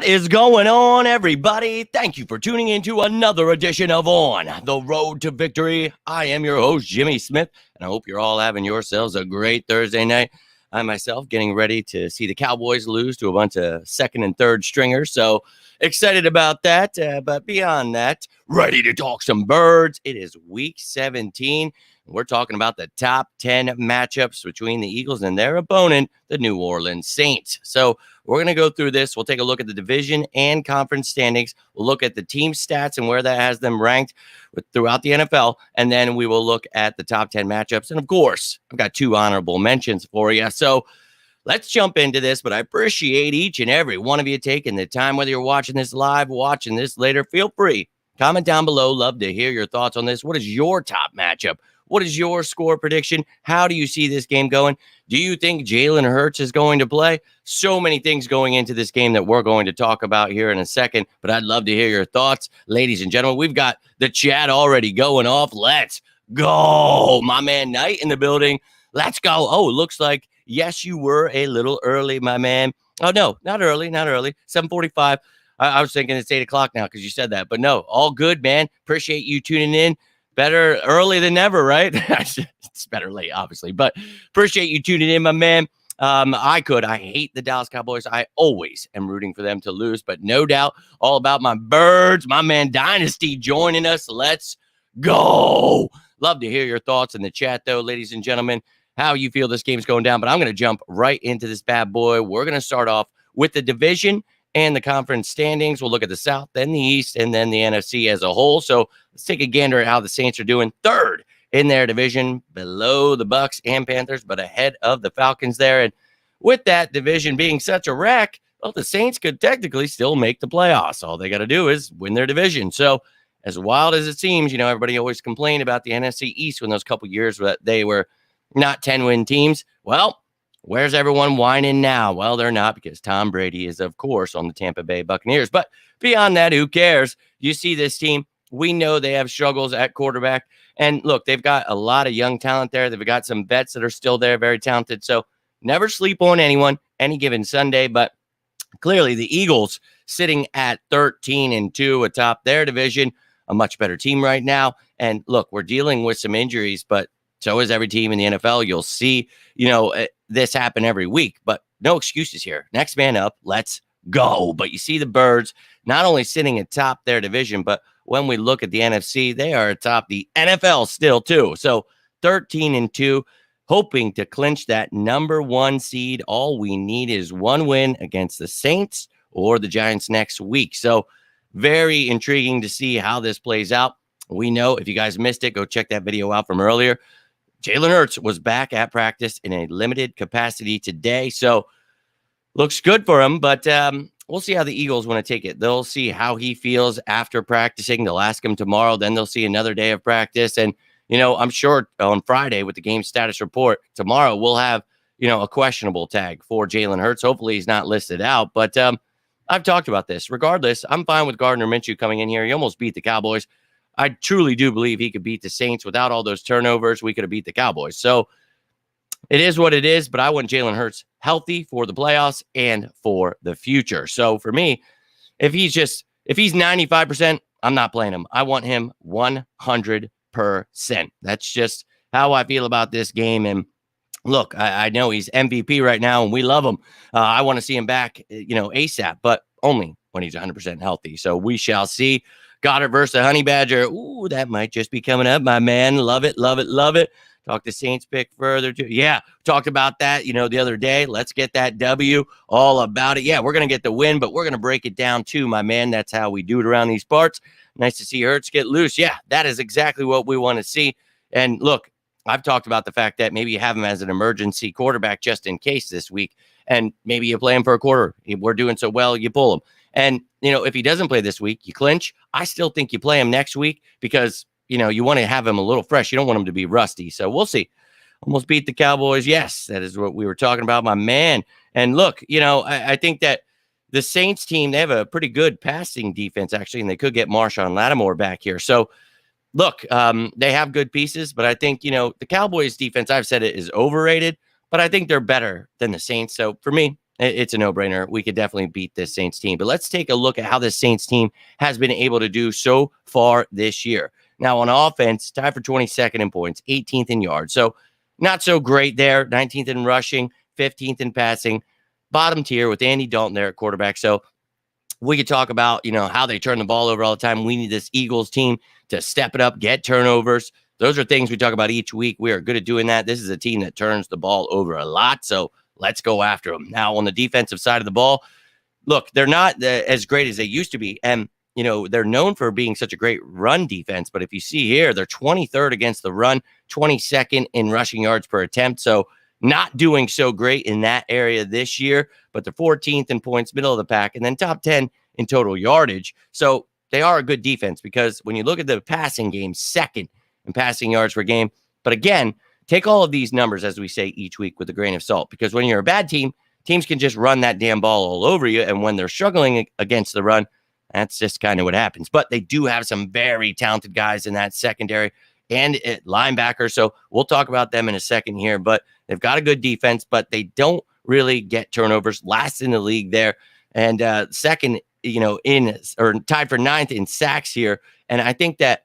is going on, everybody? Thank you for tuning in to another edition of On the Road to Victory. I am your host, Jimmy Smith, and I hope you're all having yourselves a great Thursday night. I myself getting ready to see the Cowboys lose to a bunch of second and third stringers, so excited about that. But beyond that, ready to talk some birds. It is week 17. We're talking about the top 10 matchups between the Eagles and their opponent, the New Orleans Saints. So we're going to go through this. We'll take a look at the division and conference standings. We'll look at the team stats and where that has them ranked throughout the NFL. And then we will look at the top 10 matchups. And of course, I've got two honorable mentions for you. So let's jump into this. But I appreciate each and every one of you taking the time, whether you're watching this live, watching this later. Feel free. Comment down below. Love to hear your thoughts on this. What is your top matchup? What is your score prediction? How do you see this game going? Do you think Jalen Hurts is going to play? So many things going into this game that we're going to talk about here in a second, but I'd love to hear your thoughts. Ladies and gentlemen, we've got the chat already going off. Let's go. My man Knight in the building. Let's go. Oh, it looks like, yes, you were a little early, my man. Oh, no, not early. 7:45. I was thinking it's 8 o'clock now because you said that, but no, all good, man. Appreciate you tuning in. Better early than never, right? It's better late, obviously, but appreciate you tuning in, my man. I hate the Dallas Cowboys. I always am rooting for them to lose, but no doubt all about my birds. My man Dynasty joining us. Let's go. Love to hear your thoughts in the chat, though, ladies and gentlemen, how you feel this game's going down. But I'm going to jump right into this bad boy. We're going to start off with the division and the conference standings. We'll look at the South, then the East, and then the NFC as a whole. So let's take a gander at how the Saints are doing. Third in their division, below the Bucs and Panthers, but ahead of the Falcons there. And with that division being such a wreck, well, the Saints could technically still make the playoffs. All they got to do is win their division. So as wild as it seems, you know, everybody always complained about the NFC East when those couple years that they were not 10-win teams. Well, where's everyone whining now? Well, they're not, because Tom Brady is, of course, on the Tampa Bay Buccaneers. But beyond that, who cares? You see this team. We know they have struggles at quarterback. And look, they've got a lot of young talent there. They've got some vets that are still there, very talented. So never sleep on anyone any given Sunday. But clearly the Eagles sitting at 13-2 atop their division, a much better team right now. And look, we're dealing with some injuries, but so is every team in the NFL. You'll see, you know, this happen every week, but no excuses here. Next man up, let's go. But you see the Birds not only sitting atop their division, but when we look at the NFC, they are atop the NFL still too. So 13-2, hoping to clinch that number one seed. All we need is one win against the Saints or the Giants next week. So very intriguing to see how this plays out. We know, if you guys missed it, go check that video out from earlier. Jalen Hurts was back at practice in a limited capacity today, so looks good for him, but we'll see how the Eagles want to take it. They'll see how he feels after practicing. They'll ask him tomorrow, then they'll see another day of practice, and, you know, I'm sure on Friday with the game status report, tomorrow we'll have, you know, a questionable tag for Jalen Hurts. Hopefully he's not listed out, but I've talked about this. Regardless, I'm fine with Gardner Minshew coming in here. He almost beat the Cowboys. I truly do believe he could beat the Saints. Without all those turnovers, we could have beat the Cowboys. So it is what it is, but I want Jalen Hurts healthy for the playoffs and for the future. So for me, if he's 95%, I'm not playing him. I want him 100%. That's just how I feel about this game. And look, I know he's MVP right now, and we love him. I want to see him back, you know, ASAP, but only when he's 100% healthy. So we shall see. Goddard versus the Honey Badger. Ooh, that might just be coming up, my man. Love it. Talk the Saints pick further too. Yeah, talked about that, you know, the other day. Let's get that W, all about it. Yeah, we're going to get the win, but we're going to break it down too, my man. That's how we do it around these parts. Nice to see Hurts get loose. Yeah, that is exactly what we want to see. And look, I've talked about the fact that maybe you have him as an emergency quarterback just in case this week, and maybe you play him for a quarter. If we're doing so well, you pull him. And, you know, if he doesn't play this week, you clinch. I still think you play him next week because, you know, you want to have him a little fresh. You don't want him to be rusty. So we'll see. Almost beat the Cowboys. Yes, that is what we were talking about, my man. And look, you know, I think that the Saints team, they have a pretty good passing defense, actually, and they could get Marshawn Lattimore back here. So, look, they have good pieces, but I think, you know, the Cowboys defense, I've said it, is overrated, but I think they're better than the Saints. So for me, It's a no-brainer. We could definitely beat this Saints team. But let's take a look at how this Saints team has been able to do so far this year. Now, on offense, tied for 22nd in points, 18th in yards. So not so great there. 19th in rushing, 15th in passing. Bottom tier with Andy Dalton there at quarterback. So we could talk about, how they turn the ball over all the time. We need this Eagles team to step it up, get turnovers. Those are things we talk about each week. We are good at doing that. This is a team that turns the ball over a lot. So let's go after them. Now, on the defensive side of the ball, look, they're not as great as they used to be. And, they're known for being such a great run defense. But if you see here, they're 23rd against the run, 22nd in rushing yards per attempt. So not doing so great in that area this year, but they're 14th in points, middle of the pack, and then top 10 in total yardage. So they are a good defense because when you look at the passing game, second in passing yards per game. But again, take all of these numbers, as we say each week, with a grain of salt, because when you're a bad team, teams can just run that damn ball all over you. And when they're struggling against the run, that's just kind of what happens. But they do have some very talented guys in that secondary and at linebacker. So we'll talk about them in a second here. But they've got a good defense, but they don't really get turnovers. Last in the league there. And second, tied for ninth in sacks here. And I think that,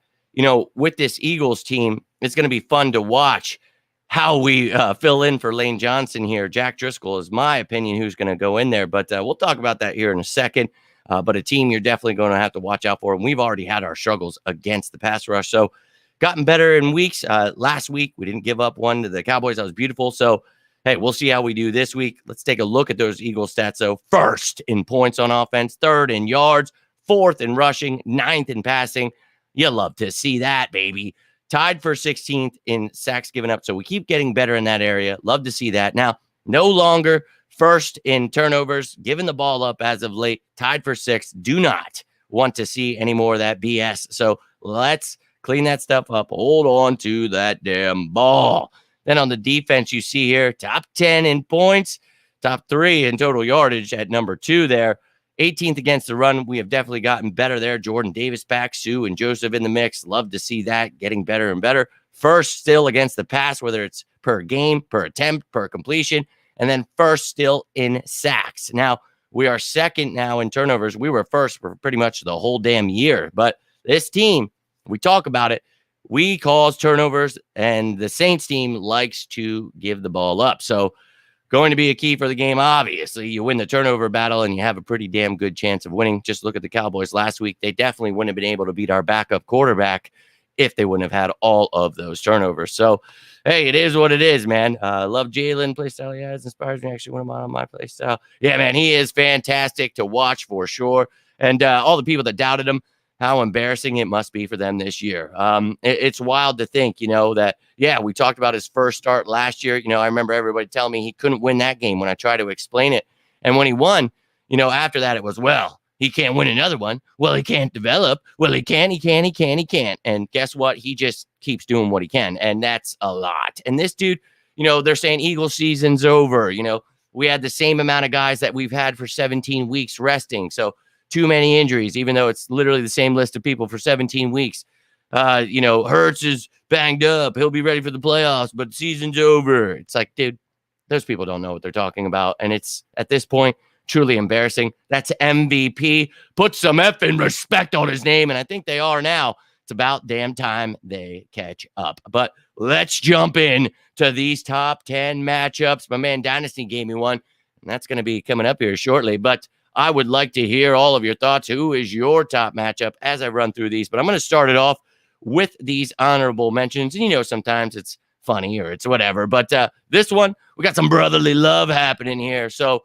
with this Eagles team, it's going to be fun to watch how we fill in for Lane Johnson here. Jack Driscoll is my opinion who's going to go in there, but we'll talk about that here in a second. But a team you're definitely going to have to watch out for. And we've already had our struggles against the pass rush. So gotten better in weeks. Last week, we didn't give up one to the Cowboys. That was beautiful. So, hey, we'll see how we do this week. Let's take a look at those Eagles stats. So first in points on offense, third in yards, fourth in rushing, ninth in passing. You love to see that, baby. Tied for 16th in sacks given up. So we keep getting better in that area. Love to see that. Now, no longer first in turnovers, giving the ball up as of late. Tied for sixth. Do not want to see any more of that BS. So let's clean that stuff up. Hold on to that damn ball. Then on the defense, you see here, top 10 in points, top 3 in total yardage at number 2 there. 18th against the run. We have definitely gotten better there. Jordan Davis back, Sue and Joseph in the mix. Love to see that getting better and better. First still against the pass, whether it's per game, per attempt, per completion, and then first still in sacks. Now, we are second now in turnovers. We were first for pretty much the whole damn year. But this team, we talk about it, we cause turnovers, and the Saints team likes to give the ball up. So going to be a key for the game. Obviously, you win the turnover battle and you have a pretty damn good chance of winning. Just look at the Cowboys last week. They definitely wouldn't have been able to beat our backup quarterback if they wouldn't have had all of those turnovers. So, hey, it is what it is, man. Love Jalen. Play style he has inspires me. Actually, one of my on my play style. Yeah, man, he is fantastic to watch for sure. And all the people that doubted him, how embarrassing it must be for them this year. It's wild to think, that, we talked about his first start last year. I remember everybody telling me he couldn't win that game when I tried to explain it. And when he won, after that, it was, well, he can't win another one. Well, he can't develop. Well, he can't. And guess what? He just keeps doing what he can. And that's a lot. And this dude, they're saying Eagle season's over. We had the same amount of guys that we've had for 17 weeks resting. So too many injuries, even though it's literally the same list of people for 17 weeks. Hurts is banged up. He'll be ready for the playoffs, but the season's over. It's like, dude, those people don't know what they're talking about. And it's, at this point, truly embarrassing. That's MVP. Put some effing respect on his name, and I think they are now. It's about damn time they catch up. But let's jump in to these top 10 matchups. My man Dynasty gave me one, and that's going to be coming up here shortly. But I would like to hear all of your thoughts. Who is your top matchup as I run through these? But I'm going to start it off with these honorable mentions. And sometimes it's funny or it's whatever. But this one, we got some brotherly love happening here. So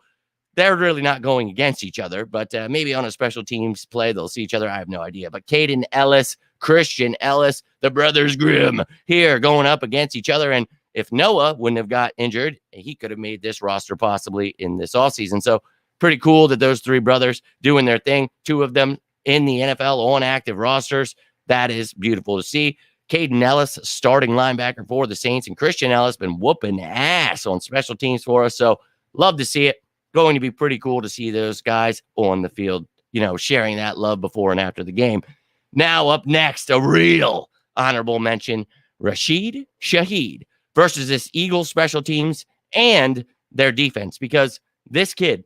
they're really not going against each other. But maybe on a special teams play, they'll see each other. I have no idea. But Caden Ellis, Christian Ellis, the brothers Grimm here going up against each other. And if Noah wouldn't have got injured, he could have made this roster possibly in this offseason. So pretty cool that those three brothers doing their thing. 2 of them in the NFL on active rosters. That is beautiful to see. Caden Ellis, starting linebacker for the Saints, and Christian Ellis been whooping ass on special teams for us. So love to see it. Going to be pretty cool to see those guys on the field, sharing that love before and after the game. Now up next, a real honorable mention, Rashid Shaheed versus this Eagles special teams and their defense, because This kid,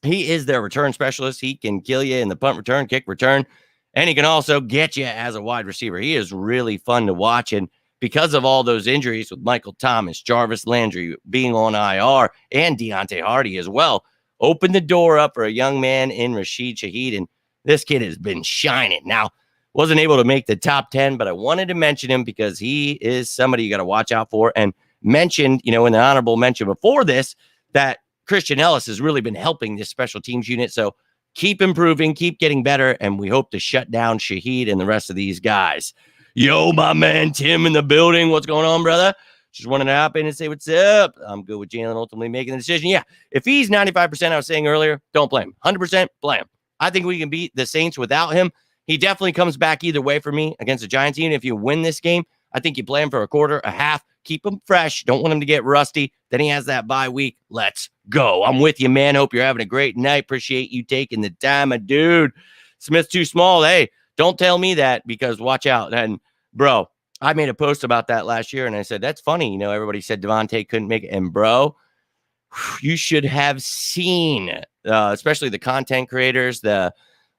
he is their return specialist. He can kill you in the punt return, kick return, and he can also get you as a wide receiver. He is really fun to watch. And because of all those injuries with Michael Thomas, Jarvis Landry being on IR, and Deontay Hardy as well, opened the door up for a young man in Rashid Shaheed. And this kid has been shining. Now, wasn't able to make the top 10, but I wanted to mention him because he is somebody you got to watch out for. And mentioned, in the honorable mention before this, that Christian Ellis has really been helping this special teams unit. So keep improving, keep getting better, and we hope to shut down Shaheed and the rest of these guys. Yo, my man Tim in the building. What's going on, brother? Just wanted to hop in and say what's up. I'm good with Jalen ultimately making the decision. Yeah, if he's 95%, I was saying earlier, don't blame him. 100%, blame him. I think we can beat the Saints without him. He definitely comes back either way for me against the Giants. Even if you win this game, I think you play him for a quarter, a half. Keep him fresh. Don't want him to get rusty. Then he has that bye week. Let's go. I'm with you, man. Hope you're having a great night. Appreciate you taking the time. Dude, Smith's too small. Hey, don't tell me that, because watch out. And, bro, I made a post about that last year, and I said, that's funny. Everybody said Devontae couldn't make it. And, bro, you should have seen, especially the content creators,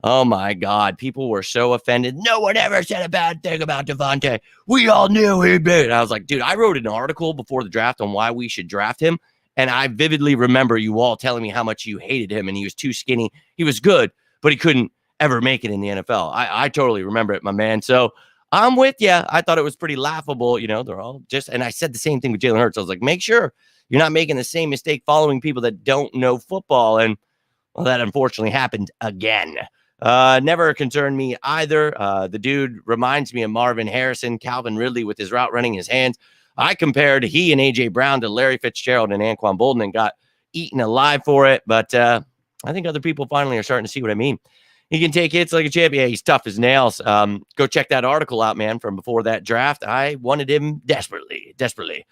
oh, my God. People were so offended. No one ever said a bad thing about Devontae. We all knew he'd be. And I was like, dude, I wrote an article before the draft on why we should draft him. And I vividly remember you all telling me how much you hated him and he was too skinny. He was good, but he couldn't ever make it in the NFL. I totally remember it, my man. So I'm with you. I thought it was pretty laughable. They're all just, and I said the same thing with Jalen Hurts. I was like, make sure you're not making the same mistake following people that don't know football. And, well, that unfortunately happened again. Never concerned me either. The dude reminds me of Marvin Harrison, Calvin Ridley with his route running, his hands. I compared he and A.J. Brown to Larry Fitzgerald and Anquan Bolden and got eaten alive for it. But I think other people finally are starting to see what I mean. He can take hits like a champ. Yeah, he's tough as nails. Go check that article out, man, from before that draft. I wanted him desperately.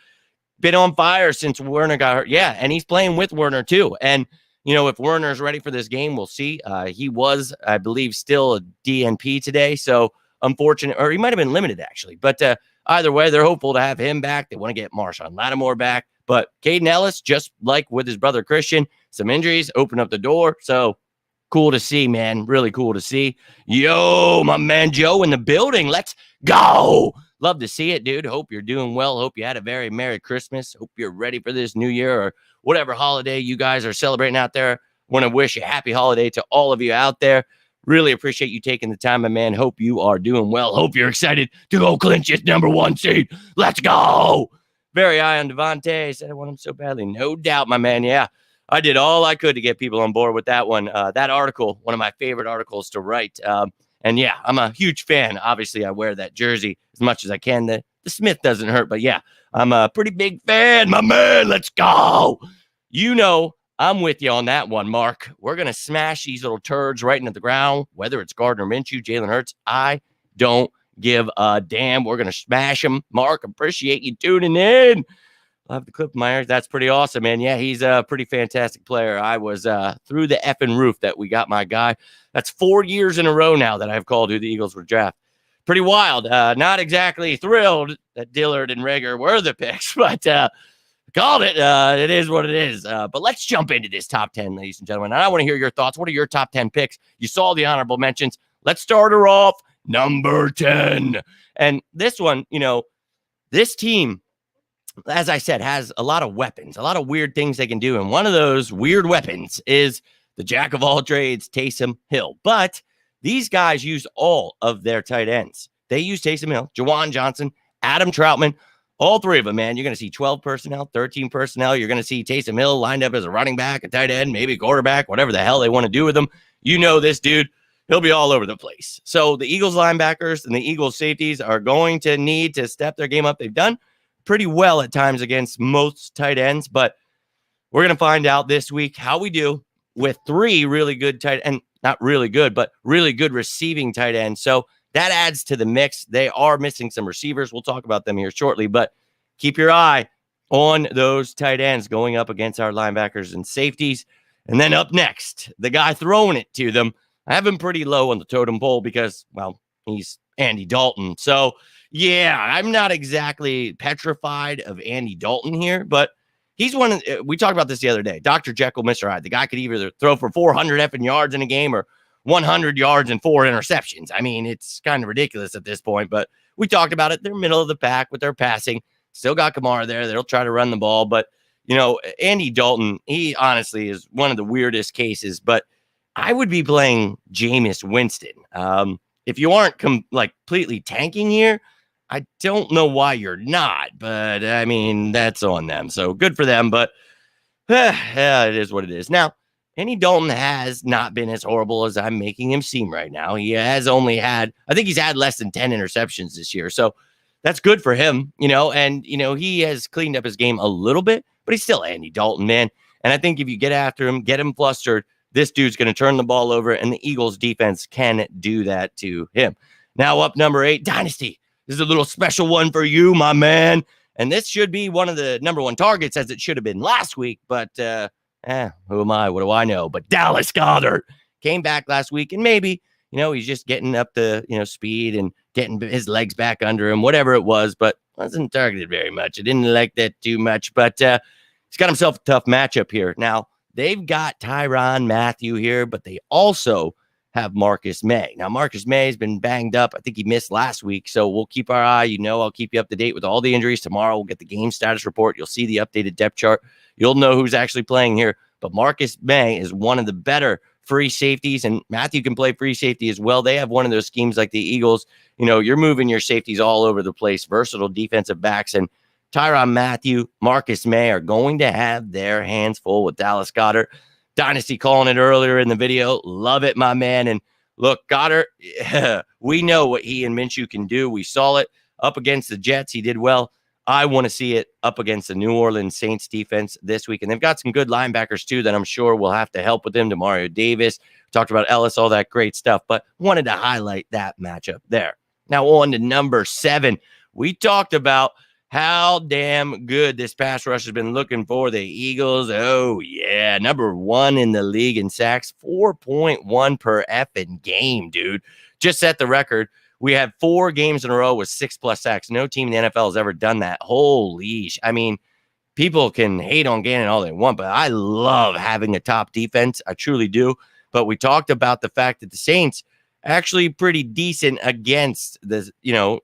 Been on fire since Werner got hurt. Yeah, and he's playing with Werner too. And if Werner's ready for this game, we'll see. He was, I believe, still a DNP today. So unfortunate, or he might have been limited actually. But either way, they're hopeful to have him back. They want to get Marshawn Lattimore back. But Caden Ellis, just like with his brother Christian, some injuries open up the door. So cool to see, man. Really cool to see. Yo, my man Joe in the building. Let's go. Love to see it, dude. Hope you're doing well. Hope you had a very Merry Christmas. Hope you're ready for this new year or whatever holiday you guys are celebrating out there. Want to wish a happy holiday to all of you out there. Really appreciate you taking the time, my man. Hope you are doing well. Hope you're excited to go clinch his number 1 seed. Let's go. Very high on Devontae. Said I want him so badly. No doubt, my man. Yeah, I did all I could to get people on board with that one. That article, one of my favorite articles to write. And yeah, I'm a huge fan. Obviously, I wear that jersey as much as I can. The Smith doesn't hurt, but yeah, I'm a pretty big fan, my man. Let's go. I'm with you on that one, Mark. We're going to smash these little turds right into the ground, whether it's Gardner Minshew, Jalen Hurts. I don't give a damn. We're going to smash them. Mark, appreciate you tuning in. I'll have to clip my ears. That's pretty awesome, man. Yeah, he's a pretty fantastic player. I was through the effing roof that we got my guy. That's 4 years in a row now that I've called who the Eagles would draft. Pretty wild. Not exactly thrilled that Dillard and Rager were the picks, but called it. It is what it is. But let's jump into this top 10, ladies and gentlemen. And I want to hear your thoughts. What are your top 10 picks? You saw the honorable mentions. Let's start her off. Number 10. And this one, this team, as I said, has a lot of weapons, a lot of weird things they can do. And one of those weird weapons is the jack of all trades, Taysom Hill. But these guys use all of their tight ends. They use Taysom Hill, Juwan Johnson, Adam Troutman, all three of them, man. You're going to see 12 personnel, 13 personnel. You're going to see Taysom Hill lined up as a running back, a tight end, maybe a quarterback, whatever the hell they want to do with him. This dude, he'll be all over the place. So the Eagles linebackers and the Eagles safeties are going to need to step their game up. They've done pretty well at times against most tight ends, but we're going to find out this week how we do with 3 really good tight end, not really good, but really good receiving tight ends. So that adds to the mix. They are missing some receivers. We'll talk about them here shortly, but keep your eye on those tight ends going up against our linebackers and safeties. And then up next, the guy throwing it to them. I have him pretty low on the totem pole because, well, he's Andy Dalton. So, yeah, I'm not exactly petrified of Andy Dalton here, but he's one of, we talked about this the other day. Dr. Jekyll, Mr. Hyde. The guy could either throw for 400 effing yards in a game or 100 yards and 4 interceptions. I mean, it's kind of ridiculous at this point, but we talked about it. They're middle of the pack with their passing. Still got Kamara there. They'll try to run the ball, but Andy Dalton, he honestly is one of the weirdest cases, but I would be playing Jameis Winston. If you aren't completely tanking here, I don't know why you're not, but I mean, that's on them. So good for them, but yeah, it is what it is. Now, Andy Dalton has not been as horrible as I'm making him seem right now. He has only had, I think he's had less than 10 interceptions this year. So that's good for him, and, he has cleaned up his game a little bit, but he's still Andy Dalton, man. And I think if you get after him, get him flustered, this dude's going to turn the ball over, and the Eagles defense can do that to him. Now up number 8, Dynasty. This is a little special one for you, my man. And this should be one of the number 1 targets, as it should have been last week. But who am I? What do I know? But Dallas Goedert came back last week, and maybe, he's just getting up to, speed and getting his legs back under him, whatever it was, but wasn't targeted very much. I didn't like that too much, but he's got himself a tough matchup here. Now, they've got Tyrann Mathieu here, but they also have Marcus May. Now, Marcus May has been banged up. I think he missed last week, so we'll keep our eye. I'll keep you up to date with all the injuries. Tomorrow, we'll get the game status report. You'll see the updated depth chart. You'll know who's actually playing here. But Marcus May is one of the better free safeties, and Mathieu can play free safety as well. They have one of those schemes like the Eagles. You're moving your safeties all over the place, versatile defensive backs, and Tyrann Mathieu, Marcus May are going to have their hands full with Dallas Goedert. Dynasty calling it earlier in the video. Love it, my man. And look, Goddard, we know what he and Minshew can do. We saw it up against the Jets. He did well. I want to see it up against the New Orleans Saints defense this week. And they've got some good linebackers, too, that I'm sure will have to help with them. Demario Davis, talked about Ellis, all that great stuff. But wanted to highlight that matchup there. Now on to number 7. We talked about how damn good this pass rush has been looking for the Eagles. Oh, yeah. Number 1 in the league in sacks, 4.1 per effing game, dude. Just set the record. We had 4 games in a row with 6+ sacks. No team in the NFL has ever done that. Holy sh! I mean, people can hate on Gannon all they want, but I love having a top defense. I truly do. But we talked about the fact that the Saints actually pretty decent against the,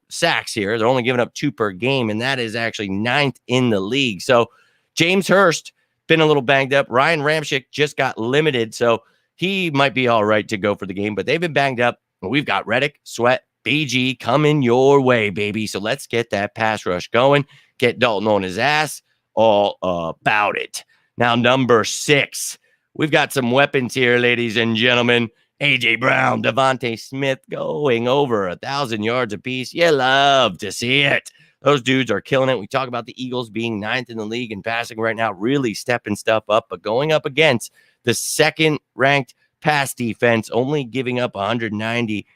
sacks here. They're only giving up 2 per game, and that is actually 9th in the league. So James Hurst been a little banged up. Ryan Ramczyk just got limited, so he might be all right to go for the game, but they've been banged up. We've got Reddick, Sweat, BG coming your way, baby. So let's get that pass rush going. Get Dalton on his ass. All about it. Now, number 6. We've got some weapons here, ladies and gentlemen. A.J. Brown, Devontae Smith going over 1,000 yards apiece. You love to see it. Those dudes are killing it. We talk about the Eagles being 9th in the league in passing right now, really stepping stuff up, but going up against the 2nd-ranked pass defense, only giving up 190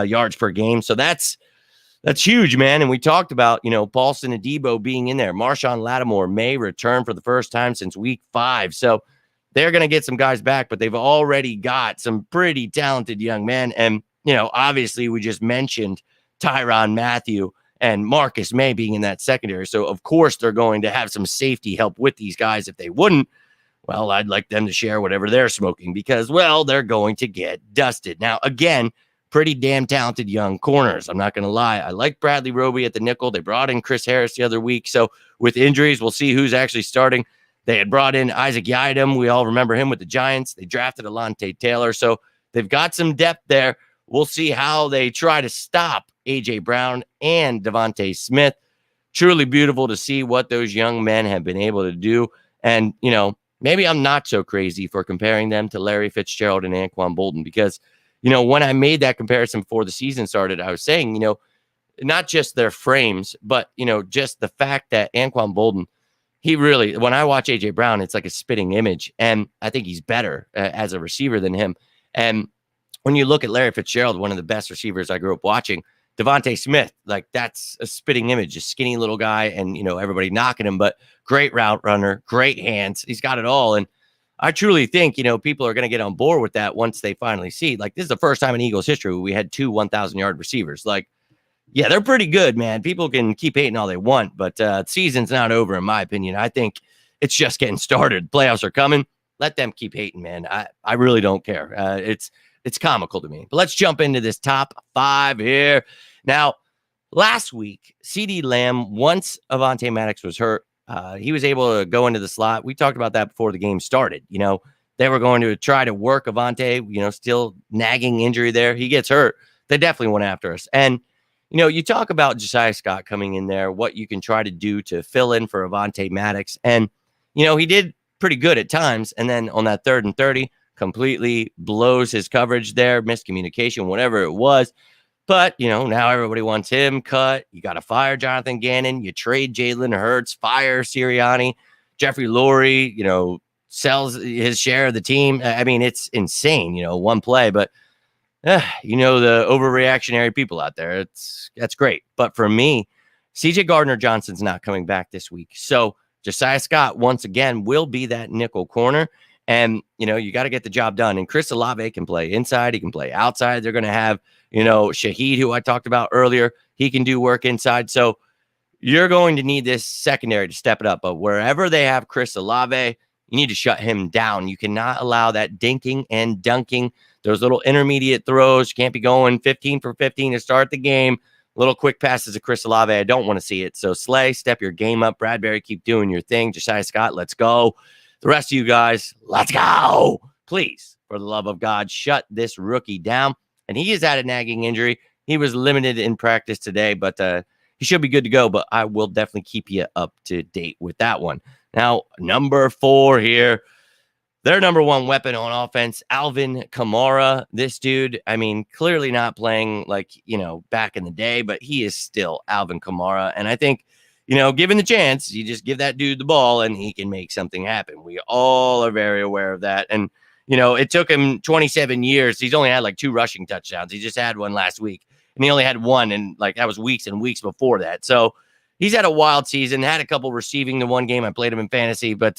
yards per game. So that's huge, man. And we talked about, Paulson and Debo being in there. Marshawn Lattimore may return for the first time since week 5. So they're going to get some guys back, but they've already got some pretty talented young men. And, obviously we just mentioned Tyrann Mathieu and Marcus May being in that secondary. So, of course, they're going to have some safety help with these guys. If they wouldn't, well, I'd like them to share whatever they're smoking because, well, they're going to get dusted. Now, again, pretty damn talented young corners. I'm not going to lie. I like Bradley Roby at the nickel. They brought in Chris Harris the other week. So with injuries, we'll see who's actually starting. They had brought in Isaac Yiadom. We all remember him with the Giants. They drafted Alontae Taylor. So they've got some depth there. We'll see how they try to stop A.J. Brown and Devontae Smith. Truly beautiful to see what those young men have been able to do. And, maybe I'm not so crazy for comparing them to Larry Fitzgerald and Anquan Boldin because, when I made that comparison before the season started, I was saying, not just their frames, but, just the fact that Anquan Boldin, he really, when I watch A.J. Brown, it's like a spitting image. And I think he's better as a receiver than him. And when you look at Larry Fitzgerald, one of the best receivers I grew up watching, Devontae Smith, like that's a spitting image, a skinny little guy and, everybody knocking him, but great route runner, great hands. He's got it all. And I truly think, people are going to get on board with that once they finally see. Like, this is the first time in Eagles history we had 2 1,000-yard receivers. Like, yeah, they're pretty good, man. People can keep hating all they want, but the season's not over, in my opinion. I think It's just getting started. Playoffs are coming. Let them keep hating, man. I really don't care. It's comical to me. But let's jump into this top 5 here. Now, last week, CeeDee Lamb, once Avonte Maddox was hurt, he was able to go into the slot. We talked about that before the game started. They were going to try to work Avonte, still nagging injury there. He gets hurt. They definitely went after us. And, you talk about Josiah Scott coming in there, what you can try to do to fill in for Avonte Maddox. And, he did pretty good at times. And then on that 3rd and 30, completely blows his coverage there, miscommunication, whatever it was. But, now everybody wants him cut. You got to fire Jonathan Gannon. You trade Jalen Hurts, fire Sirianni. Jeffrey Lurie, sells his share of the team. I mean, it's insane, one play. But, the overreactionary people out there, that's great. But for me, CJ Gardner-Johnson's not coming back this week. So Josiah Scott, once again, will be that nickel corner. And, you got to get the job done. And Chris Olave can play inside. He can play outside. They're going to have, Shaheed, who I talked about earlier. He can do work inside. So you're going to need this secondary to step it up. But wherever they have Chris Olave, you need to shut him down. You cannot allow that dinking and dunking, those little intermediate throws. You can't be going 15 for 15 to start the game. Little quick passes to Chris Olave. I don't want to see it. So Slay, step your game up. Bradbury, keep doing your thing. Josiah Scott, let's go. The rest of you guys, let's go. Please, for the love of God, shut this rookie down. And he has had a nagging injury. He was limited in practice today, but he should be good to go. But I will definitely keep you up to date with that one. Now, number 4 here. Their number 1 weapon on offense, Alvin Kamara. This dude, I mean, clearly not playing like, back in the day, but he is still Alvin Kamara. And I think, given the chance, you just give that dude the ball and he can make something happen. We all are very aware of that. And, it took him 27 years. He's only had like 2 rushing touchdowns. He just had one last week. And he only had one, and like that was weeks and weeks before that. So he's had a wild season, had a couple receiving the one game. I played him in fantasy, but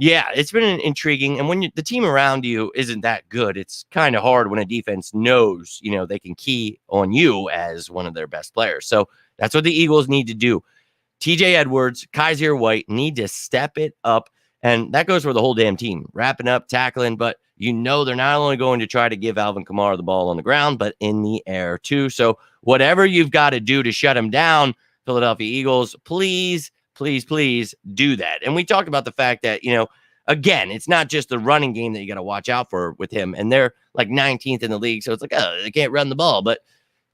yeah, it's been intriguing. And when the team around you isn't that good, it's kind of hard when a defense knows, they can key on you as one of their best players. So that's what the Eagles need to do. TJ Edwards, Kaiser White need to step it up. And that goes for the whole damn team, wrapping up, tackling. But they're not only going to try to give Alvin Kamara the ball on the ground, but in the air too. So whatever you've got to do to shut him down, Philadelphia Eagles, please do that. And we talked about the fact that, again, it's not just the running game that you got to watch out for with him. And they're like 19th in the league. So it's like, oh, they can't run the ball, but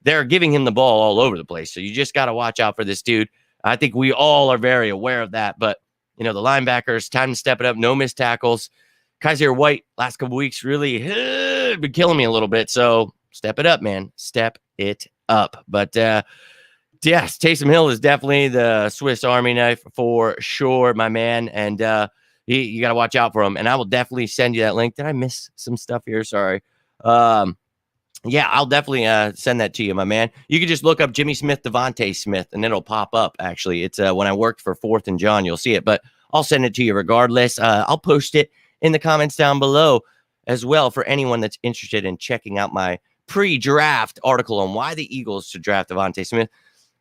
they're giving him the ball all over the place. So you just got to watch out for this dude. I think we all are very aware of that. But, the linebackers, time to step it up. No missed tackles. Kaiser White, last couple weeks, really been killing me a little bit. So step it up, man. Step it up. But, yes, Taysom Hill is definitely the Swiss Army knife for sure, my man. And you got to watch out for him. And I will definitely send you that link. Did I miss some stuff here? Sorry. Yeah, I'll definitely send that to you, my man. You can just look up Jimmy Smith, Devontae Smith, and it'll pop up, actually. It's when I worked for 4th and John, you'll see it. But I'll send it to you regardless. I'll post it in the comments down below as well for anyone that's interested in checking out my pre-draft article on why the Eagles should draft Devontae Smith.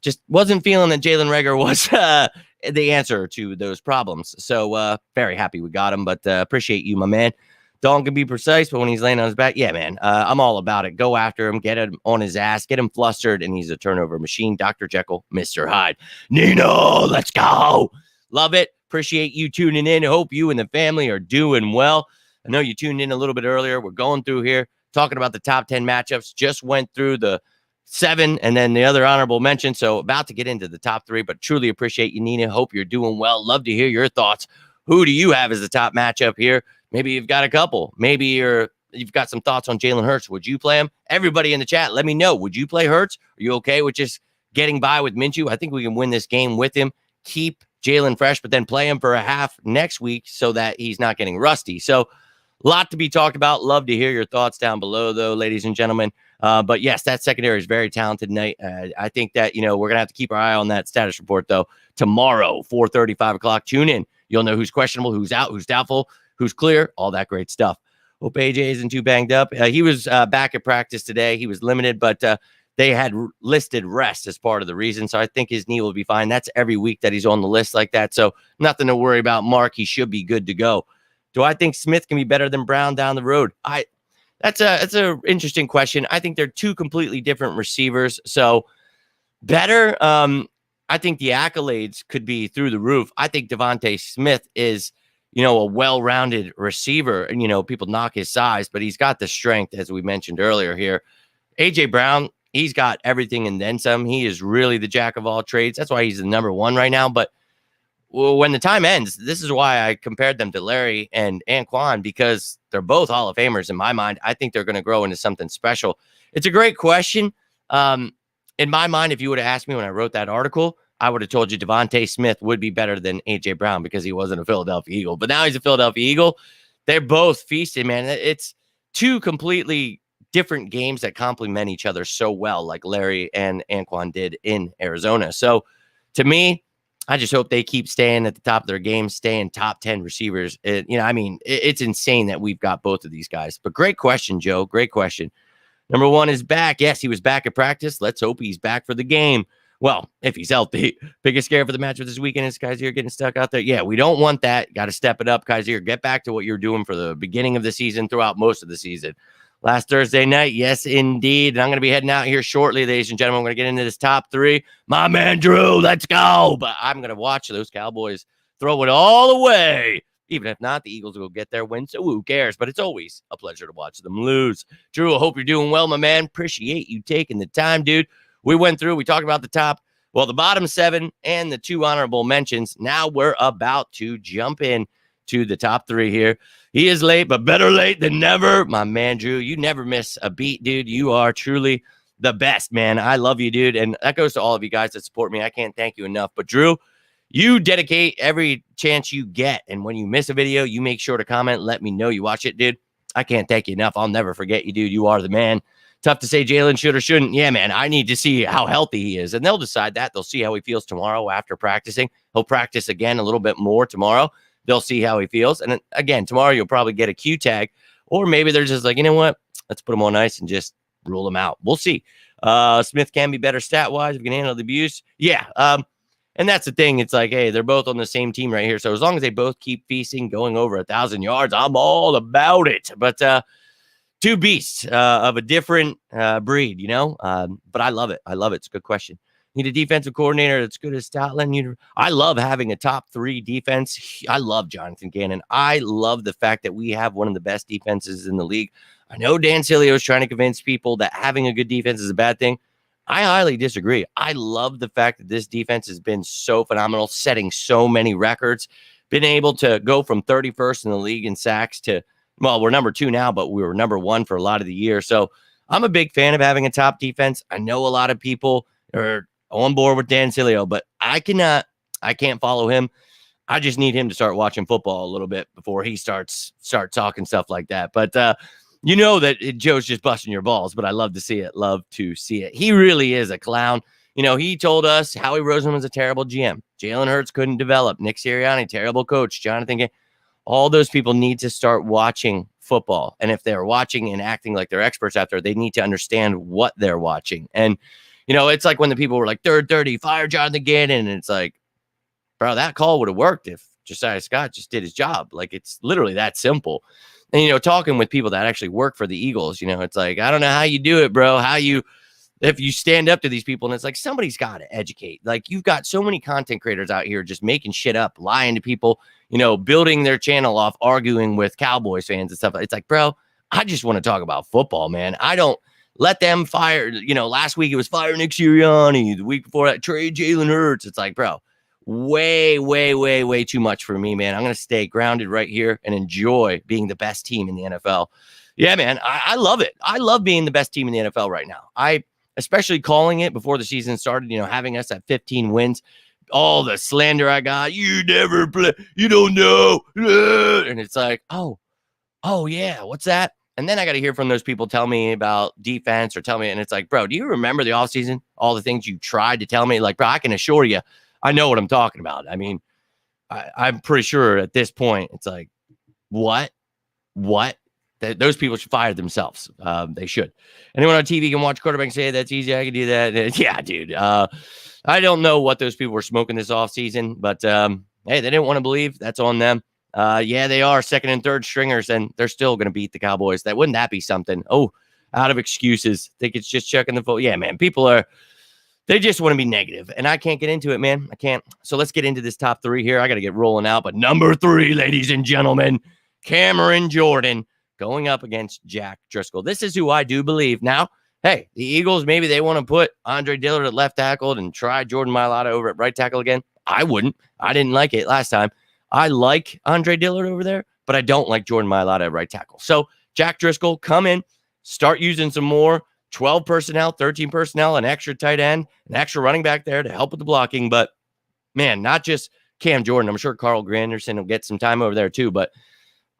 Just wasn't feeling that Jalen Reagor was the answer to those problems. So very happy we got him, but appreciate you, my man. Dalton can be precise, but when he's laying on his back, yeah, man, I'm all about it. Go after him, get him on his ass, get him flustered, and he's a turnover machine. Dr. Jekyll, Mr. Hyde. Nino, let's go. Love it. Appreciate you tuning in. Hope you and the family are doing well. I know you tuned in a little bit earlier. We're going through here, talking about the top 10 matchups. Just went through the 7 and then the other honorable mention. So about to get into the top 3, but truly appreciate you, Nina. Hope you're doing well. Love to hear your thoughts. Who do you have as the top matchup here? Maybe you've got a couple. Maybe you've got some thoughts on Jalen Hurts. Would you play him? Everybody in the chat, let me know. Would you play Hurts? Are you okay with just getting by with Minshew? I think we can win this game with him. Keep Jalen fresh, but then play him for a half next week so that he's not getting rusty. So a lot to be talked about. Love to hear your thoughts down below, though, ladies and gentlemen. But yes, that secondary is very talented tonight. I think that, we're going to have to keep our eye on that status report, though. Tomorrow, 4:30, 5 o'clock, tune in. You'll know who's questionable, who's out, who's doubtful, who's clear, all that great stuff. Hope AJ isn't too banged up. He was back at practice today. He was limited, but they had listed rest as part of the reason. So I think his knee will be fine. That's every week that he's on the list like that. So nothing to worry about. Mark, he should be good to go. Do I think Smith can be better than Brown down the road? That's a interesting question. I think they're two completely different receivers. So better. I think the accolades could be through the roof. I think Devontae Smith is, a well-rounded receiver. And, people knock his size, but he's got the strength, as we mentioned earlier here. A.J. Brown, he's got everything and then some. He is really the jack of all trades. That's why he's the number one right now. But when the time ends, this is why I compared them to Larry and Anquan, because they're both Hall of Famers in my mind. I think they're going to grow into something special. It's a great question. In my mind, if you would have asked me when I wrote that article, I would have told you Devontae Smith would be better than A.J. Brown because he wasn't a Philadelphia Eagle. But now he's a Philadelphia Eagle. They're both feasted, man. It's two completely different games that complement each other so well, like Larry and Anquan did in Arizona. So to me, I just hope they keep staying at the top of their game, staying top 10 receivers. It's insane that we've got both of these guys. But great question, Joe. Great question. Number one is back. Yes, he was back at practice. Let's hope he's back for the game. Well, if he's healthy. Biggest scare for the matchup this weekend is Kaiser getting stuck out there. Yeah, we don't want that. Got to step it up, Kaiser. Get back to what you're doing for the beginning of the season, throughout most of the season. Last Thursday night, yes, indeed. And I'm going to be heading out here shortly, ladies and gentlemen. I'm going to get into this top three. My man, Drew, let's go. But I'm going to watch those Cowboys throw it all away. Even if not, the Eagles will get their win, so who cares? But it's always a pleasure to watch them lose. Drew, I hope you're doing well, my man. Appreciate you taking the time, dude. We talked about the bottom seven and the two honorable mentions. Now we're about to jump in to the top three here. He is late, but better late than never. My man, Drew, you never miss a beat, dude. You are truly the best, man. I love you, dude. And that goes to all of you guys that support me. I can't thank you enough. But Drew, you dedicate every chance you get. And when you miss a video, you make sure to comment. Let me know you watch it, dude. I can't thank you enough. I'll never forget you, dude. You are the man. Tough to say Jalen should or shouldn't. Yeah, man, I need to see how healthy he is. And they'll decide that. They'll see how he feels tomorrow after practicing. He'll practice again a little bit more tomorrow. They'll see how he feels. And again, tomorrow you'll probably get a Q tag. Or maybe they're just like, you know what? Let's put him on ice and just rule him out. We'll see. Smith can be better stat-wise if he can handle the abuse. Yeah. And that's the thing. It's like, hey, they're both on the same team right here. So as long as they both keep feasting, going over 1,000 yards, I'm all about it. But two beasts of a different breed, but I love it. I love it. It's a good question. Need a defensive coordinator that's good as Stoutland. I love having a top three defense. I love Jonathan Gannon. I love the fact that we have one of the best defenses in the league. I know Dan Sileo is trying to convince people that having a good defense is a bad thing. I highly disagree. I love the fact that this defense has been so phenomenal, setting so many records, been able to go from 31st in the league in sacks to, well, we're number 2 now, but we were number 1 for a lot of the year. So I'm a big fan of having a top defense. I know a lot of people are on board with Dan Sileo, but I can't follow him. I just need him to start watching football a little bit before he start talking stuff like that. But you know that Joe's just busting your balls, but I love to see it. Love to see it. He really is a clown. He told us Howie Roseman was a terrible GM. Jalen Hurts couldn't develop. Nick Sirianni, terrible coach. Jonathan, all those people need to start watching football. And if they're watching and acting like they're experts out there, they need to understand what they're watching. And, it's like when the people were like, third dirty, fire Jonathan Gannon. And it's like, bro, that call would have worked if Josiah Scott just did his job. Like, it's literally that simple. And, talking with people that actually work for the Eagles, it's like, I don't know how you do it, bro. If you stand up to these people, and it's like, somebody's got to educate. Like, you've got so many content creators out here just making shit up, lying to people, building their channel off arguing with Cowboys fans and stuff. It's like, bro, I just want to talk about football, man. I don't let them fire. Last week it was fire Nick Sirianni. The week before that, trade Jalen Hurts. It's like, bro, way, way, way, way too much for me, man. I'm going to stay grounded right here and enjoy being the best team in the NFL. Yeah, man, I love it. I love being the best team in the NFL right now. Especially calling it before the season started, having us at 15 wins, all the slander I got, you never play, you don't know. And it's like, oh yeah, what's that? And then I got to hear from those people tell me about defense or tell me, and it's like, bro, do you remember the offseason? All the things you tried to tell me? Like, bro, I can assure you, I know what I'm talking about. I mean, I'm pretty sure at this point, it's like, what? those people should fire themselves. They should. Anyone on TV can watch quarterback and say that's easy. I can do that. Yeah, dude. I don't know what those people were smoking this offseason, but hey, they didn't want to believe. That's on them. Yeah, they are second and third stringers, and they're still going to beat the Cowboys. Wouldn't that be something? Oh, out of excuses. Think it's just checking the vote. Yeah, man. They just want to be negative, and I can't get into it, man. I can't. So let's get into this top three here. I got to get rolling out. But number 3, ladies and gentlemen, Cameron Jordan going up against Jack Driscoll. This is who I do believe. Now, hey, the Eagles, maybe they want to put Andre Dillard at left tackle and try Jordan Mailata over at right tackle again. I wouldn't. I didn't like it last time. I like Andre Dillard over there, but I don't like Jordan Mailata at right tackle. So Jack Driscoll, come in, start using some more 12 personnel, 13 personnel, an extra tight end, an extra running back there to help with the blocking. But, man, not just Cam Jordan. I'm sure Carl Granderson will get some time over there too, but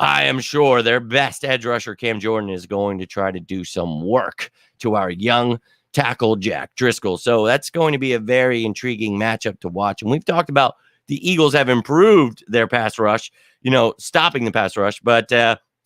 I am sure their best edge rusher, Cam Jordan, is going to try to do some work to our young tackle, Jack Driscoll. So that's going to be a very intriguing matchup to watch. And we've talked about the Eagles have improved their pass rush, stopping the pass rush. But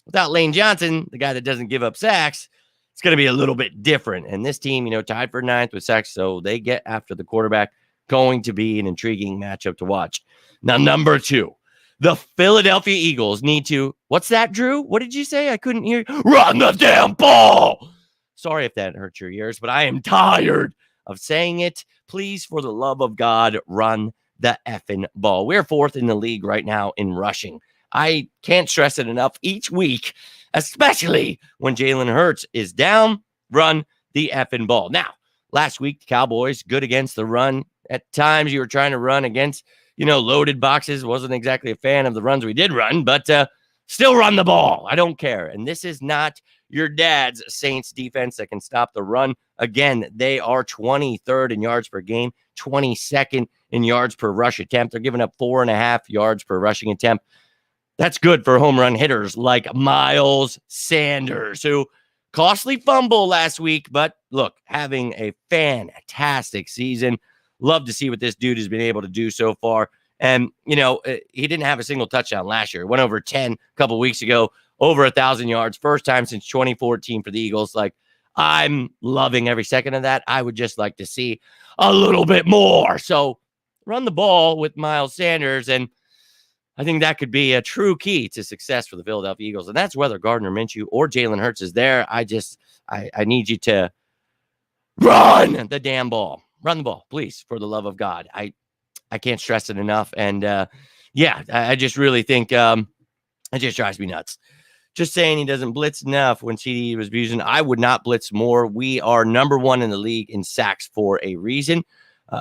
without Lane Johnson, the guy that doesn't give up sacks, it's going to be a little bit different. And this team, tied for 9th with sacks, so they get after the quarterback. Going to be an intriguing matchup to watch. Now, number 2, the Philadelphia Eagles need to, what's that, Drew? What did you say? I couldn't hear you. Run the damn ball. Sorry if that hurt your ears, but I am tired of saying it. Please, for the love of God, run the effing ball. We're 4th in the league right now in rushing. I can't stress it enough each week, especially when Jalen Hurts is down. Run the effing ball. Now, last week, the Cowboys, good against the run. At times, you were trying to run against, loaded boxes. Wasn't exactly a fan of the runs we did run, but still run the ball. I don't care. And this is not your dad's Saints defense that can stop the run. Again, they are 23rd in yards per game, 22nd in yards per rush attempt. They're giving up 4.5 yards per rushing attempt. That's good for home run hitters like Miles Sanders, who costly fumble last week, but look, having a fantastic season. Love to see what this dude has been able to do so far. And, he didn't have a single touchdown last year. Went over 10 a couple weeks ago, over 1,000 yards. First time since 2014 for the Eagles. Like, I'm loving every second of that. I would just like to see a little bit more. So run the ball with Miles Sanders, and I think that could be a true key to success for the Philadelphia Eagles. And that's whether Gardner Minshew or Jalen Hurts is there. I need you to run the damn ball. Run the ball, please, for the love of God. I can't stress it enough. And, I just really think it just drives me nuts. Just saying he doesn't blitz enough when CD was abusing. I would not blitz more. We are number 1 in the league in sacks for a reason.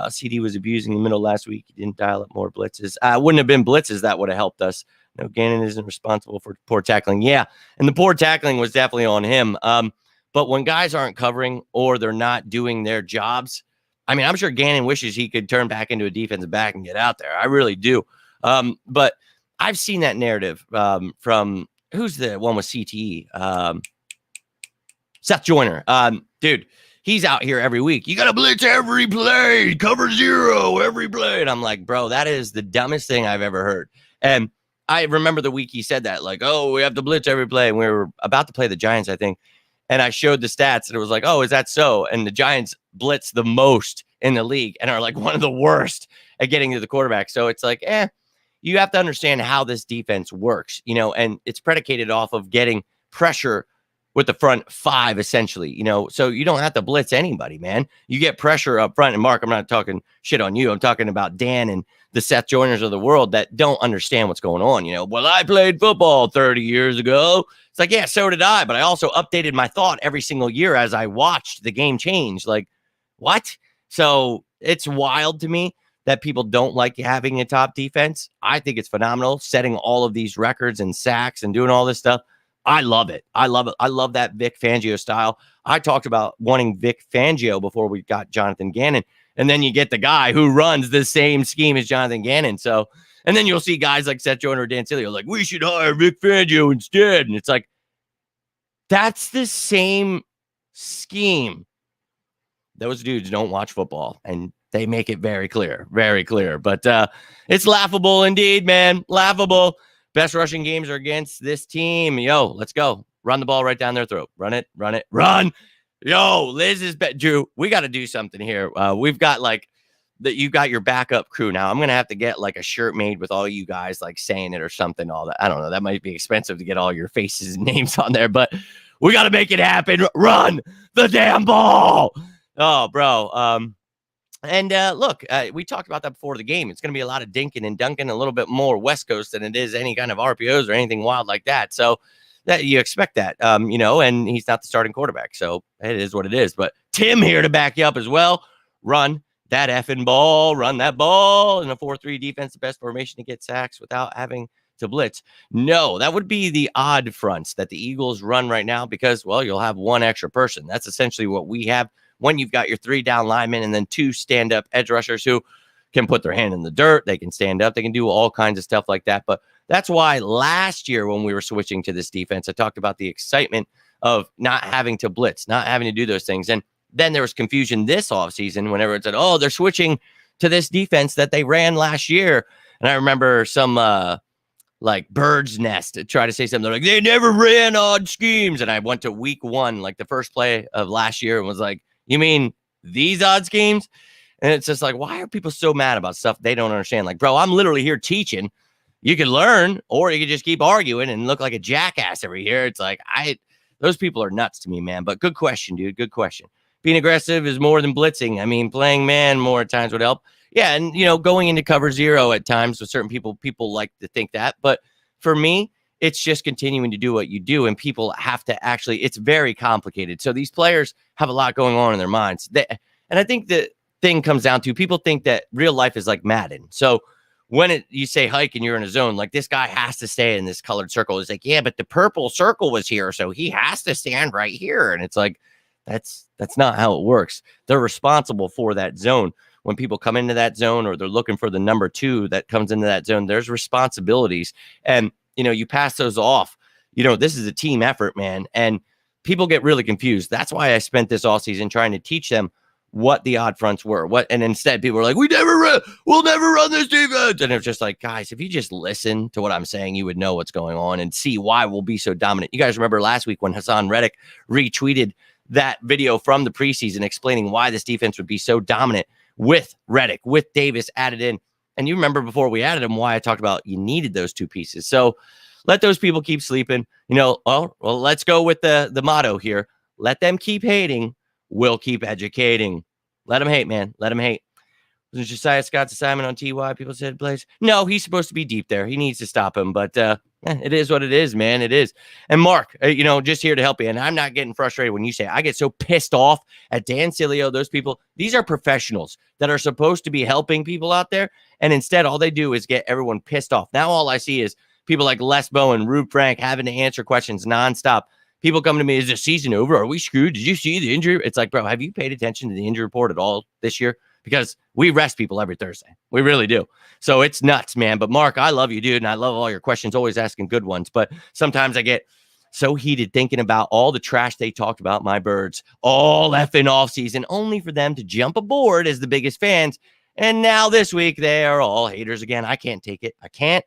CD was abusing the middle last week. He didn't dial up more blitzes. Wouldn't have been blitzes that would have helped us. No, Gannon isn't responsible for poor tackling. Yeah, and the poor tackling was definitely on him. But when guys aren't covering or they're not doing their jobs, I mean, I'm sure Gannon wishes he could turn back into a defensive back and get out there. I really do. But I've seen that narrative from who's the one with CTE? Seth Joyner. Dude, he's out here every week. You got to blitz every play, cover 0 every play. And I'm like, bro, that is the dumbest thing I've ever heard. And I remember the week he said that, like, oh, we have to blitz every play. And we were about to play the Giants, I think. And I showed the stats and it was like, oh, is that so? And the Giants blitz the most in the league and are like one of the worst at getting to the quarterback. So it's like, you have to understand how this defense works, and it's predicated off of getting pressure with the front 5, essentially, so you don't have to blitz anybody, man. You get pressure up front. And Mark, I'm not talking shit on you. I'm talking about Dan and the Seth Joyners of the world that don't understand what's going on. Well, I played football 30 years ago. It's like, yeah, so did I. But I also updated my thought every single year as I watched the game change. Like, what? So it's wild to me that people don't like having a top defense. I think it's phenomenal, setting all of these records and sacks and doing all this stuff. I love it. I love it. I love that Vic Fangio style. I talked about wanting Vic Fangio before we got Jonathan Gannon. And then you get the guy who runs the same scheme as Jonathan Gannon. So, and then you'll see guys like Seth Joyner or Dan Tilly like, we should hire Vic Fangio instead. And it's like, that's the same scheme. Those dudes don't watch football, and they make it very clear, very clear. But it's laughable indeed, man. Laughable. Best rushing games are against this team. Yo, let's go. Run the ball right down their throat. Run it, run. Yo, Liz is Drew. We got to do something here. We've got like that. You got your backup crew now. I'm gonna have to get like a shirt made with all you guys like saying it or something. All that. I don't know. That might be expensive to get all your faces and names on there, but we got to make it happen. Run the damn ball. Oh, bro. And look, we talked about that before the game. It's going to be a lot of dinking and dunking, a little bit more West Coast than it is any kind of RPOs or anything wild like that. So that you expect that, and he's not the starting quarterback. So it is what it is. But Tim here to back you up as well. Run that effing ball. Run that ball in a 4-3 defense, the best formation to get sacks without having to blitz. No, that would be the odd fronts that the Eagles run right now because, well, you'll have one extra person. That's essentially what we have. When you've got your 3 down linemen and then 2 stand-up edge rushers who can put their hand in the dirt, they can stand up, they can do all kinds of stuff like that. But that's why last year when we were switching to this defense, I talked about the excitement of not having to blitz, not having to do those things. And then there was confusion this offseason whenever it said, oh, they're switching to this defense that they ran last year. And I remember some like Bird's Nest to try to say something. They're like, they never ran odd schemes. And I went to week 1, like the first play of last year, and was like, you mean these odd schemes? And it's just like, why are people so mad about stuff they don't understand? Like, bro, I'm literally here teaching. You can learn, or you can just keep arguing and look like a jackass every year. It's like, those people are nuts to me, man. But good question, dude. Good question. Being aggressive is more than blitzing. I mean, playing man more at times would help. Yeah, and, going into cover 0 at times with certain people like to think that. But for me, it's just continuing to do what you do, and people have to actually, it's very complicated. So these players have a lot going on in their minds. And I think the thing comes down to people think that real life is like Madden. So when you say hike and you're in a zone, like this guy has to stay in this colored circle. It's like, yeah, but the purple circle was here, so he has to stand right here. And it's like, that's not how it works. They're responsible for that zone. When people come into that zone or they're looking for the number 2 that comes into that zone, there's responsibilities. And you pass those off. This is a team effort, man. And people get really confused. That's why I spent this all season trying to teach them what the odd fronts were. And instead people were like, we'll never run this defense. And it's just like, guys, if you just listen to what I'm saying, you would know what's going on and see why we'll be so dominant. You guys remember last week when Hassan Reddick retweeted that video from the preseason explaining why this defense would be so dominant with Reddick, with Davis added in. And you remember before we added him, why I talked about you needed those 2 pieces. So let those people keep sleeping. Well, let's go with the motto here. Let them keep hating. We'll keep educating. Let them hate, man. Let them hate. Was Josiah Scott's assignment on TY? People said, Blaze. No, he's supposed to be deep there. He needs to stop him. But it is what it is, man. It is. And Mark, just here to help you. And I'm not getting frustrated when you say I get so pissed off at Dan Sileo. Those people, these are professionals that are supposed to be helping people out there. And instead, all they do is get everyone pissed off. Now, all I see is people like Les Bowen, Rube Frank having to answer questions nonstop. People come to me, is the season over? Are we screwed? Did you see the injury? It's like, bro, have you paid attention to the injury report at all this year? Because we rest people every Thursday. We really do. So it's nuts, man. But Mark, I love you, dude. And I love all your questions, always asking good ones. But sometimes I get so heated thinking about all the trash they talked about my Birds all effing off season, only for them to jump aboard as the biggest fans. And now this week, they are all haters again. I can't take it. I can't.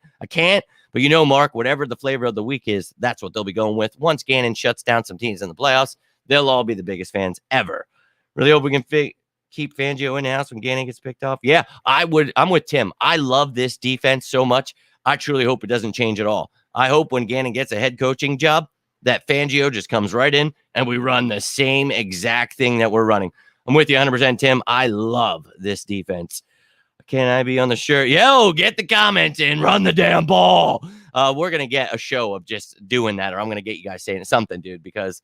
But Mark, whatever the flavor of the week is, that's what they'll be going with. Once Gannon shuts down some teams in the playoffs, they'll all be the biggest fans ever. Really hope we can keep Fangio in the house when Gannon gets picked off. Yeah, I'm with Tim. I love this defense so much. I truly hope it doesn't change at all. I hope when Gannon gets a head coaching job, that Fangio just comes right in and we run the same exact thing that we're running. I'm with you 100%, Tim. I love this defense. Can I be on the shirt? Yo, get the comments in. Run the damn ball. We're going to get a show of just doing that, or I'm going to get you guys saying something, dude, because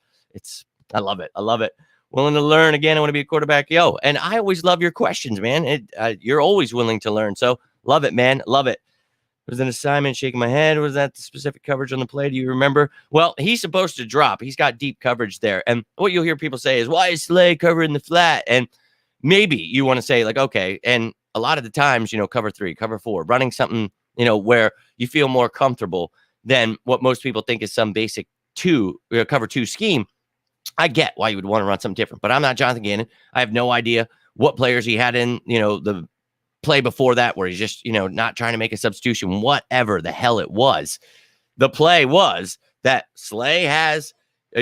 I love it. I love it. Willing to learn again. I want to be a quarterback. Yo, and I always love your questions, man. You're always willing to learn. So love it, man. Love it. It was an assignment, shaking my head. Was that the specific coverage on the play? Do you remember? Well, he's supposed to drop. He's got deep coverage there. And what you'll hear people say is, why is Slay covering the flat? And maybe you want to say, like, okay. And a lot of the times, cover 3, cover 4, running something, where you feel more comfortable than what most people think is some basic cover 2 scheme. I get why you would want to run something different, but I'm not Jonathan Gannon. I have no idea what players he had in, the play before that, where he's just, not trying to make a substitution, whatever the hell it was. The play was that Slay has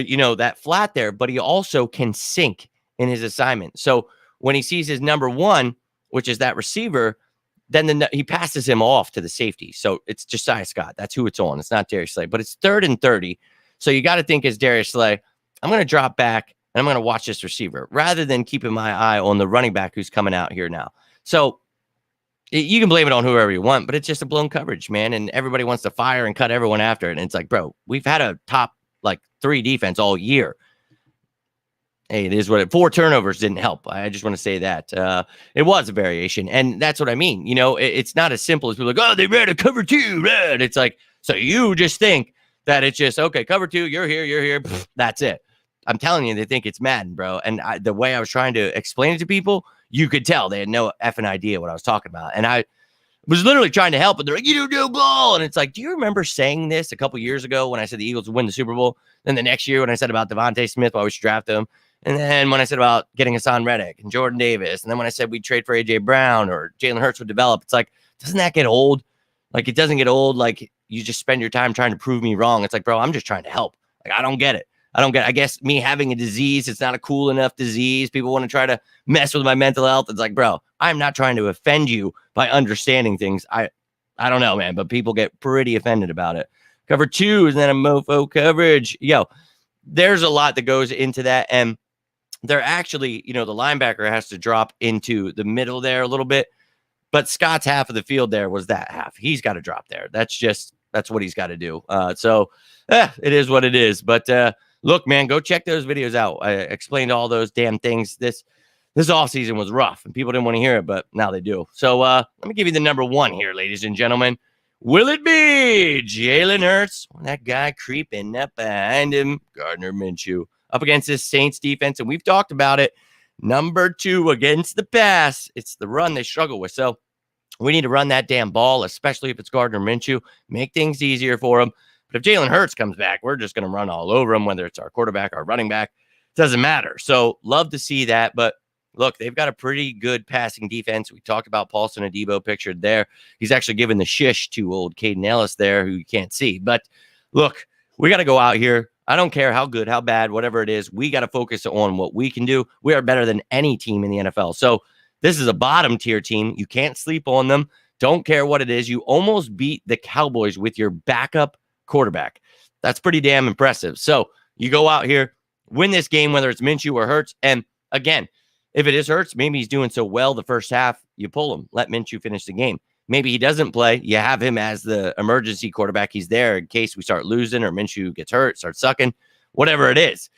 that flat there, but he also can sink in his assignment. So when he sees his number one, which is that receiver, then he passes him off to the safety. So it's Josiah Scott. That's who it's on. It's not Darius Slay, but it's 3rd and 30. So you got to think as Darius Slay, I'm going to drop back and I'm going to watch this receiver rather than keeping my eye on the running back who's coming out here now. So you can blame it on whoever you want, but it's just a blown coverage, man. And everybody wants to fire and cut everyone after it. And it's like, bro, we've had a top 3 defense all year. Hey, it is what 4 turnovers didn't help. I just want to say that it was a variation. And that's what I mean. It's not as simple as people like, oh, they ran a cover 2. Red. It's like, so you just think that it's just, okay, cover 2, you're here. Pfft, that's it. I'm telling you, they think it's Madden, bro. And the way I was trying to explain it to people, you could tell they had no effing idea what I was talking about. And I was literally trying to help, but they're like, you don't know ball. And it's like, do you remember saying this a couple years ago when I said the Eagles would win the Super Bowl? Then the next year when I said about Devontae Smith, why we should draft him. And then when I said about getting Hassan Reddick and Jordan Davis, and then when I said we'd trade for A.J. Brown or Jalen Hurts would develop, it's like, doesn't that get old? Like, it doesn't get old. Like, you just spend your time trying to prove me wrong. It's like, bro, I'm just trying to help. Like, I don't get it. I guess me having a disease, it's not a cool enough disease. People want to try to mess with my mental health. It's like, bro, I'm not trying to offend you by understanding things. I don't know, man, but people get pretty offended about it. Cover 2 is then a mofo coverage. Yo, there's a lot that goes into that. And they're actually, the linebacker has to drop into the middle there a little bit. But Scott's half of the field there was that half. He's got to drop there. That's what he's got to do. It is what it is. But look, man, go check those videos out. I explained all those damn things. This offseason was rough, and people didn't want to hear it, but now they do. So let me give you the number 1 here, ladies and gentlemen. Will it be Jalen Hurts? That guy creeping up behind him, Gardner Minshew, up against this Saints defense, and we've talked about it. Number 2 against the pass. It's the run they struggle with. So we need to run that damn ball, especially if it's Gardner Minshew. Make things easier for him. But if Jalen Hurts comes back, we're just going to run all over him, whether it's our quarterback, our running back. It doesn't matter. So love to see that. But look, they've got a pretty good passing defense. We talked about Paulson Adebo pictured there. He's actually giving the shish to old Caden Ellis there, who you can't see. But look, we got to go out here. I don't care how good, how bad, whatever it is. We got to focus on what we can do. We are better than any team in the NFL. So this is a bottom tier team. You can't sleep on them. Don't care what it is. You almost beat the Cowboys with your backup quarterback. That's pretty damn impressive. So you go out here, win this game, whether it's Minshew or Hurts. And again, if it is Hurts, maybe he's doing so well the first half, you pull him, let Minshew finish the game. Maybe he doesn't play. You have him as the emergency quarterback. He's there in case we start losing or Minshew gets hurt, starts sucking, whatever it is.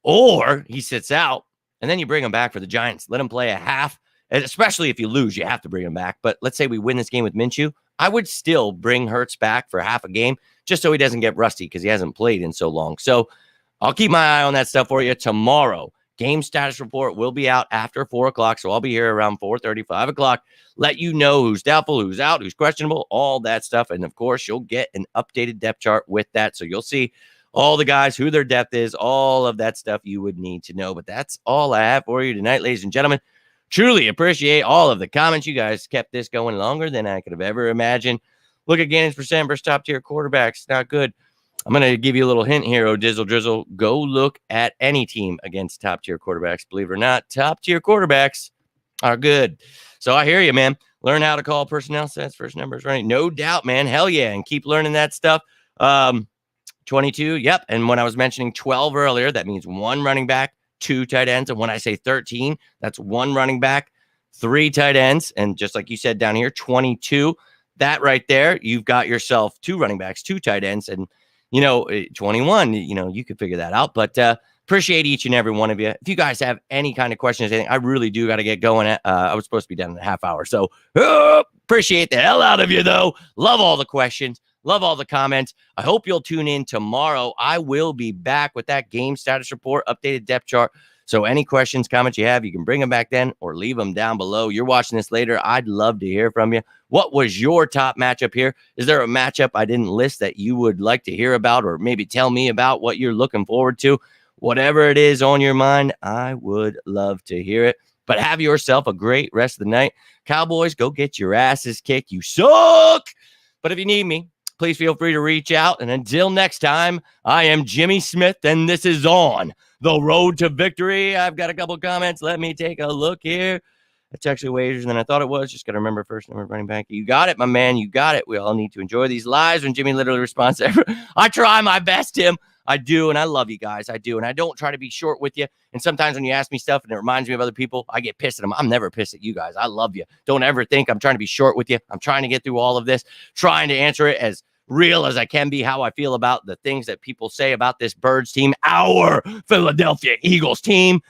Or he sits out and then you bring him back for the Giants. Let him play a half. And especially if you lose, you have to bring him back. But let's say we win this game with Minshew. I would still bring Hurts back for half a game just so he doesn't get rusty because he hasn't played in so long. So I'll keep my eye on that stuff for you tomorrow. Game status report will be out after 4 o'clock. So I'll be here around 4:30, 5 o'clock. Let you know who's doubtful, who's out, who's questionable, all that stuff. And of course, you'll get an updated depth chart with that. So you'll see all the guys, who their depth is, all of that stuff you would need to know. But that's all I have for you tonight, ladies and gentlemen. Truly appreciate all of the comments. You guys kept this going longer than I could have ever imagined. Look at Gannon's percent versus top tier quarterbacks. Not good. I'm going to give you a little hint here, oh Dizzle Drizzle. Go look at any team against top tier quarterbacks. Believe it or not, top tier quarterbacks are good. So I hear you, man. Learn how to call personnel sets, first numbers running. No doubt, man. Hell yeah. And keep learning that stuff. 22. Yep. And when I was mentioning 12 earlier, that means 1 running back, 2 tight ends. And when I say 13, that's 1 running back, 3 tight ends. And just like you said down here, 22, that right there, you've got yourself 2 running backs, 2 tight ends. And 21, you could figure that out. But appreciate each and every one of you. If you guys have any kind of questions, I really do got to get going. I was supposed to be done in a half hour. So appreciate the hell out of you, though. Love all the questions. Love all the comments. I hope you'll tune in tomorrow. I will be back with that game status report, updated depth chart. So any questions, comments you have, you can bring them back then or leave them down below. You're watching this later. I'd love to hear from you. What was your top matchup here? Is there a matchup I didn't list that you would like to hear about, or maybe tell me about what you're looking forward to? Whatever it is on your mind, I would love to hear it. But have yourself a great rest of the night. Cowboys, go get your asses kicked. You suck. But if you need me, please feel free to reach out. And until next time, I am Jimmy Smith, and this is On the Road to Victory. I've got a couple comments. Let me take a look here. It's actually way easier than I thought it was. Just got to remember first number running back. You got it, my man. You got it. We all need to enjoy these lives when Jimmy literally responds to every. I try my best, Tim. I do, and I love you guys. I do, and I don't try to be short with you. And sometimes when you ask me stuff and it reminds me of other people, I get pissed at them. I'm never pissed at you guys. I love you. Don't ever think I'm trying to be short with you. I'm trying to get through all of this, trying to answer it as real as I can be, how I feel about the things that people say about this Birds team, our Philadelphia Eagles team.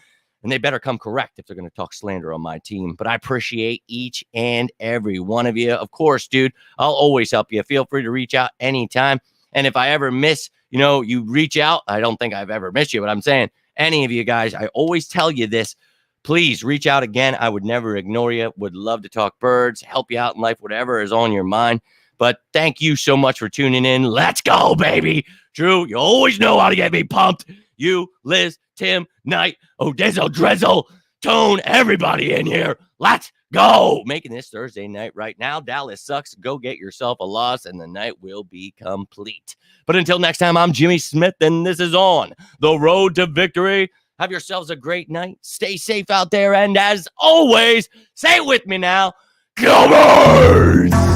And they better come correct if they're going to talk slander on my team. But I appreciate each and every one of you. Of course, dude, I'll always help you. Feel free to reach out anytime. And if I ever miss, you reach out. I don't think I've ever missed you, but I'm saying any of you guys, I always tell you this. Please reach out again. I would never ignore you. Would love to talk birds, help you out in life, whatever is on your mind. But thank you so much for tuning in. Let's go, baby. Drew, you always know how to get me pumped. You, Liz, Tim, Knight, Odezzo, Drezzel, Tone, everybody in here. Let's go. Making this Thursday night right now. Dallas sucks. Go get yourself a loss, and the night will be complete. But until next time, I'm Jimmy Smith, and this is On the Road to Victory. Have yourselves a great night. Stay safe out there, and as always, say it with me now, Go Birds!